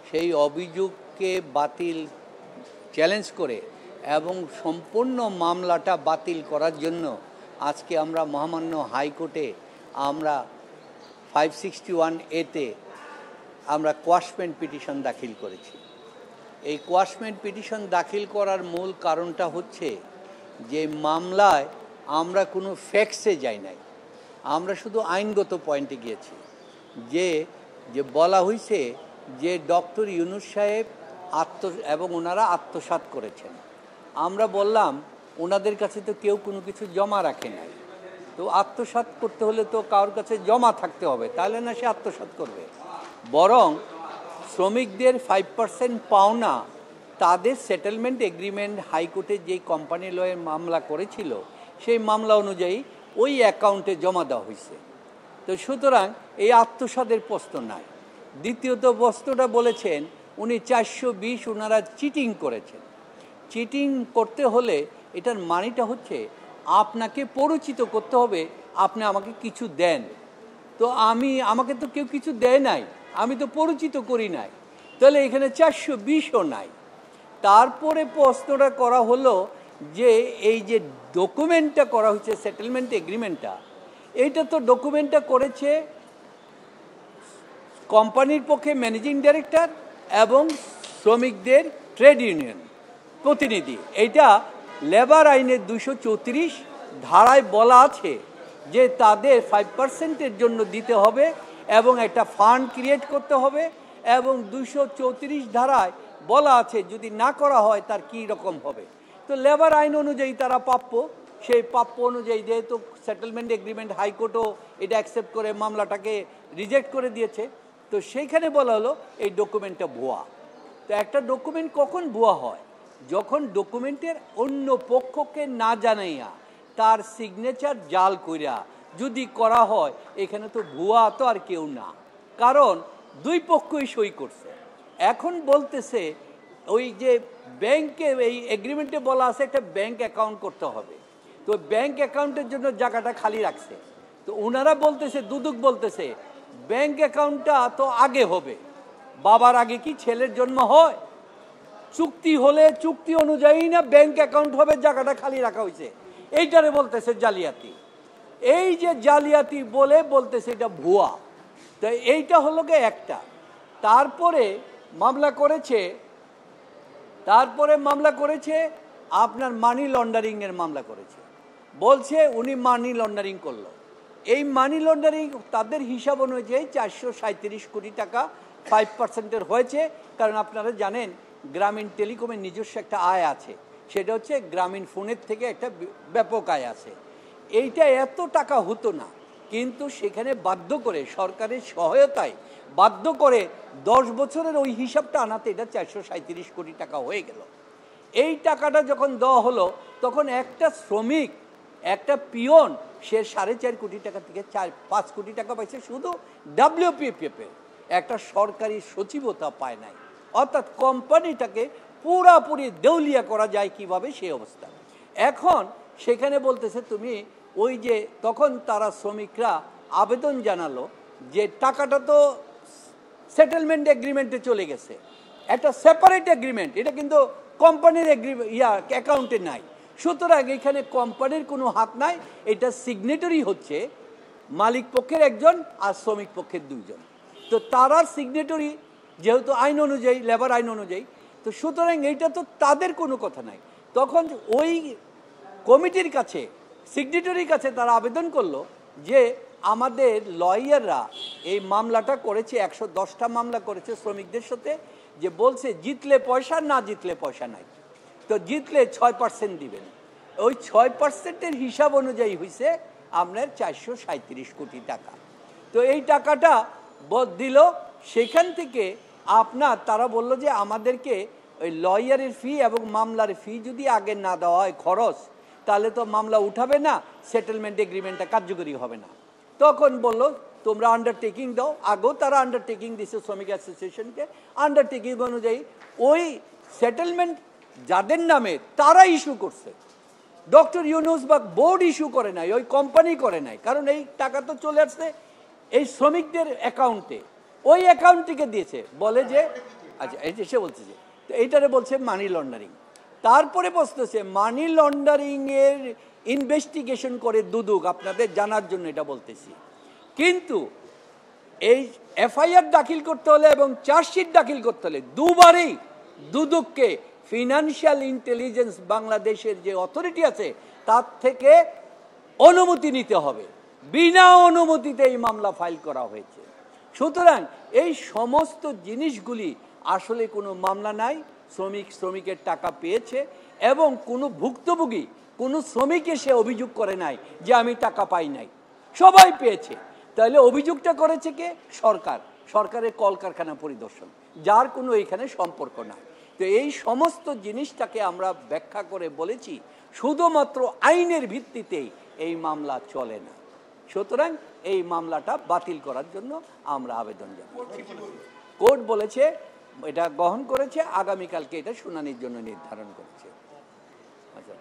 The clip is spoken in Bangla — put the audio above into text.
সেই অভিযোগকে বাতিল চ্যালেঞ্জ করে এবং সম্পূর্ণ মামলাটা বাতিল করার জন্য আজকে আমরা মহামান্য হাইকোর্টে আমরা 561A-তে আমরা কোয়াশমেন্ট পিটিশন দাখিল করেছি। এই কোয়াশমেন্ট পিটিশন দাখিল করার মূল কারণটা হচ্ছে যে মামলায় আমরা কোনো ফ্যাক্টসে যাই নাই, আমরা শুধু আইনগত পয়েন্টে গিয়েছি। যে বলা হয়েছে যে ডক্টর ইউনূস সাহেব এবং ওনারা আত্মসাৎ করেছেন। আমরা বললাম ওনাদের কাছে তো কেউ কোনো কিছু জমা রাখে নাই, তো আত্মসাৎ করতে হলে তো কারোর কাছে জমা থাকতে হবে, তাহলে না সে আত্মসাৎ করবে। বরং শ্রমিকদের 5% পাওনা তাদের সেটেলমেন্ট এগ্রিমেন্ট হাইকোর্টে যেই কোম্পানি লয়ের মামলা করেছিল সেই মামলা অনুযায়ী ওই অ্যাকাউন্টে জমা দেওয়া হয়েছে। তো সুতরাং এই আত্মসাতের প্রশ্ন নাই। দ্বিতীয়ত প্রশ্নটা বলেছেন উনি 420 ওনারা চিটিং করেছেন। চিটিং করতে হলে এটার মানেটা হচ্ছে আপনাকে পরিচিত করতে হবে, আপনি আমাকে কিছু দেন। তো আমাকে তো কেউ কিছু দেয় নাই, আমি তো পরিচিত করি নাই, তাহলে এখানে 420ও নাই। তারপরে প্রশ্নটা করা হলো যে এই যে ডকুমেন্টটা করা হয়েছে সেটেলমেন্ট এগ্রিমেন্টটা, এইটা তো ডকুমেন্টটা করেছে কোম্পানির পক্ষে ম্যানেজিং ডাইরেক্টর এবং শ্রমিকদের ট্রেড ইউনিয়ন প্রতিনিধি। এইটা লেবার আইনের 234 ধারায় বলা আছে যে তাদের 5%-এর জন্য দিতে হবে এবং একটা ফান্ড ক্রিয়েট করতে হবে, এবং 234 ধারায় বলা আছে যদি না করা হয় তার কী রকম হবে। তো লেবার আইন অনুযায়ী তারা প্রাপ্য, সেই প্রাপ্য অনুযায়ী যেহেতু সেটেলমেন্ট এগ্রিমেন্ট হাইকোর্টও এটা অ্যাকসেপ্ট করে মামলাটাকে রিজেক্ট করে দিয়েছে, তো সেইখানে বলা হলো এই ডকুমেন্টটা ভুয়া। তো একটা ডকুমেন্ট কখন ভুয়া হয়? যখন ডকুমেন্টের অন্য পক্ষকে না জানাইয়া তার সিগনেচার জাল কইরা যদি করা হয়, এখানে তো ভুয়া তো আর কেউ না, কারণ দুই পক্ষই সই করছে। এখন বলতেছে ওই যে ব্যাংকে এই এগ্রিমেন্টে বলা আছে একটা ব্যাংক অ্যাকাউন্ট করতে হবে, তো ব্যাংক অ্যাকাউন্টের জন্য জায়গাটা খালি রাখছে। তো ওনারা বলতেছে, দুদক বলতেছে ব্যাংক অ্যাকাউন্টটা তো আগে হবে, বাবার আগে কি ছেলের জন্ম হয়? চুক্তি হলে চুক্তি অনুযায়ী না ব্যাংক অ্যাকাউন্ট হবে, জায়গাটা খালি রাখা হয়েছে। এইটারে বলতেছে জালিয়াতি। এই যে জালিয়াতি বলতেছে এটা ভুয়া। তো এইটা হলো গে একটা। তারপরে মামলা করেছে আপনার মানি লন্ডারিংয়ের মামলা করেছে। বলছে উনি মানি লন্ডারিং করলো। এই মানি লন্ডারিং তাদের হিসাব অনুযায়ী 437 কোটি টাকা 5%-এর হয়েছে। কারণ আপনারা জানেন গ্রামীণ টেলিকমের নিজস্ব একটা আয় আছে, সেটা হচ্ছে গ্রামীণ ফোনের থেকে একটা ব্যাপক আয় আছে। এইটা এত টাকা হতো না, কিন্তু সেখানে বাধ্য করে সরকারের সহায়তায় বাধ্য করে 10 বছরের ওই হিসাবটা আনাতে এটা 437 কোটি টাকা হয়ে গেল। এই টাকাটা যখন দেওয়া হলো তখন একটা শ্রমিক, একটা পিয়ন, সে 4.5 কোটি টাকা থেকে 4-5 কোটি টাকা পাইছে শুধু WPF-এর। একটা সরকারি সচিবতা পায় নাই। অর্থাৎ কোম্পানিটাকে পুরাপুরি দেউলিয়া করা যায় কিভাবে, সেই অবস্থা। এখন সেখানে বলতেছে তুমি ওই যে তখন তারা শ্রমিকরা আবেদন জানালো যে টাকাটা তো সেটেলমেন্ট এগ্রিমেন্টে চলে গেছে, একটা সেপারেট এগ্রিমেন্ট, এটা কিন্তু কোম্পানির অ্যাকাউন্টে নাই। সুতরাং এখানে কোম্পানির কোনো হাত নাই, এটা সিগনেটরি হচ্ছে মালিক পক্ষের একজন আর শ্রমিক পক্ষের 2 জন। তো তারা সিগনেটরি যেহেতু আইন অনুযায়ী, লেবার আইন অনুযায়ী, তো সুতরাং এইটা তো তাদের কোনো কথা নাই। তখন ওই কমিটির কাছে, সিগনেটরির কাছে তারা আবেদন করলো যে আমাদের লয়াররা এই মামলাটা করেছে, 110টা মামলা করেছে শ্রমিকদের সাথে, যে বলছে জিতলে পয়সা, না জিতলে পয়সা নাই। তো জিতলে 6% দিবেন। ওই 6%-এর হিসাব অনুযায়ী হয়েছে আপনার 437 কোটি টাকা। তো এই টাকাটা দিল, সেখান থেকে তারা বলল যে আমাদেরকে ওই লয়ারের ফি এবং মামলার ফি যদি আগে না দেওয়া হয় খরচ, তাহলে তো মামলা উঠাবে না, সেটেলমেন্ট এগ্রিমেন্টটা কার্যকরী হবে না। তখন বলল তোমরা আন্ডারটেকিং দাও। আগেও তারা আন্ডারটেকিং দিচ্ছে শ্রমিক অ্যাসোসিয়েশনকে। আন্ডারটেকিং অনুযায়ী ওই সেটেলমেন্ট যাদের নামে তারা ইস্যু করছে, ডক্টর ইউনূস বা বোর্ড ইস্যু করে নাই, ওই কোম্পানি করে নাই। কারণ এই টাকা তো চলে আসছে এই শ্রমিকদের অ্যাকাউন্টে, ওই অ্যাকাউন্ট থেকে দিয়েছে। বলে যে আচ্ছা এই যে সে বলছে যে তো এইটারে বলছে মানি লন্ডারিং। তারপরে বলতেছে মানি লন্ডারিং এর ইনভেস্টিগেশন করে দুদক, আপনাদের জানার জন্য এটা বলতেছি। কিন্তু এই এফআইআর দাখিল করতে হলে এবং চার্জশিট দাখিল করতে হলে দুবারই দুদককে ফিনান্সিয়াল ইন্টেলিজেন্স বাংলাদেশের যে অথরিটি আছে তার থেকে অনুমতি নিতে হবে। বিনা অনুমতিতে এই মামলা ফাইল করা হয়েছে। সুতরাং এই সমস্ত জিনিসগুলি আসলে কোনো মামলা নাই, শ্রমিকের টাকা পেয়েছে এবং কোনো ভুক্তভোগী কোনো শ্রমিক এসে অভিযোগ করে নাই যে আমি টাকা পাই নাই, সবাই পেয়েছে। তাহলে অভিযোগটা করেছে কে? সরকার, সরকারের কলকারখানা পরিদর্শন, যার কোনো এখানে সম্পর্ক নাই। তো এই সমস্ত জিনিসটাকে আমরা ব্যাখ্যা করে বলেছি শুধুমাত্র আইনের ভিত্তিতেই এই মামলা চলে না। সুতরাং এই মামলাটা বাতিল করার জন্য আমরা আবেদন জানাচ্ছি। কোর্ট বলেছে এটা গ্রহণ করেছে, আগামীকালকে এটা শুনানির জন্য নির্ধারণ করেছে। আচ্ছা।